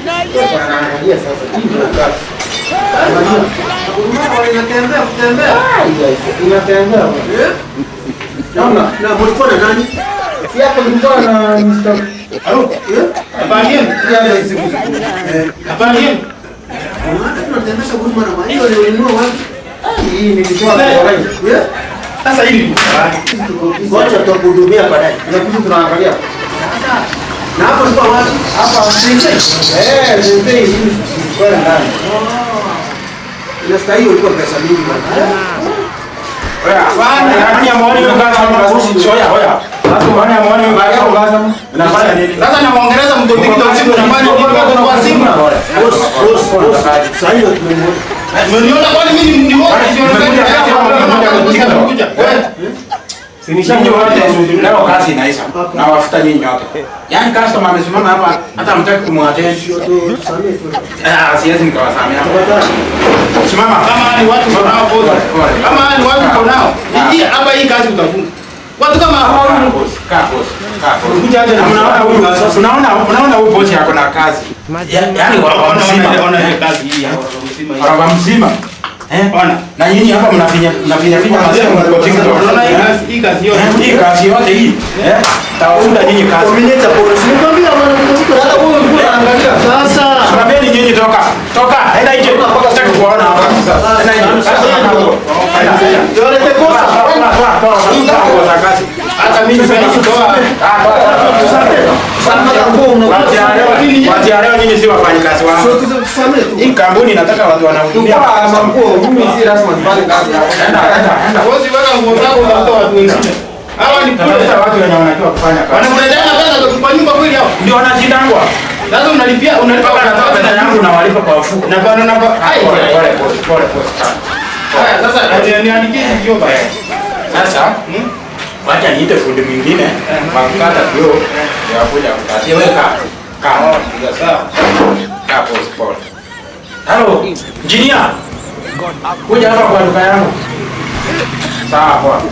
Anaangalia sasa hivi kasi. Inatembea kutembea. Inatembea. Naona na mlikuwa na nani? Si hapo nilikuwa na Mr. Alo. Habari yenu? Habari yenu? Tunatembea kwa mara moja. Hiyo ndio wapi? Hii nilitoa kwa rai. Sasa hivi ngoja tukuhudumia baadaye. Tunakuja tunaangalia. Na hapo ni kwa wapi? Hapa sisi. Sisi hii kwa ndani. Inastahili ulikuwa pesa mingi bwana. Oya, bwana, yani amuone yuko kaza kuhusu choya, oya. Sasa bwana amuone yuko kaza. Unafanya nini? Sasa na muongeleza mtoto kidogo simu unafanya nini kwa simu? Sasa hiyo tumemwona. Mmeniona kwani mimi ni wote sio Sinishanyo wote leo kazi inaisha. Na wafuta nyinyi nyote. Yaani customer amesimama hapa hata mtaki kumwattend. Siwezi nikawasamea. Simama kama ni watu wanao poza. Kama ni watu wanao. Hii hapa hii kazi utafunga. Watu kama hao kaa boss. Kuja hata unaona huyu boss yako na kazi. Yaani wanaona kazi hii hapa. Kwa mzima. Ona. Na nyinyi hapa mnafinya masema mko TikTok. Unaona hii kazi yote. Hii kazi yote hii. Tawafuta nyinyi kazi. Combinate policy. Nikwambia bwana mko hata wewe unaangalia. Sasa. Tunabeni nyinyi toka. Enda nje. Sitaki kuona hapa. Enda nje. Yote kosa. Toa kazi. Hata mimi siwezi kutoa. Watia leo nyinyi si wafanyikazi wangu. Hii kampuni nataka watu wanahudumia. Mimi si lazima nifanye kazi hapa. Enda. Wewe weka nguo zako unatoa watu wengine. Hawa ni kule watu wenye wanajua kufanya kazi. Wanamletea pesa kwa nyumba kweli hao. Ndio wanashindangwa. Sasa unalipa pesa yangu na walipa kwa mfuko. Na pole. Haya sasa niandikie hiyo baya. Sasa wacha niite fundi mwingine makata hiyo ya kuja kukatia weka kaa pole. Hello engineer, kuja hapa kwa duka yangu. Sawa.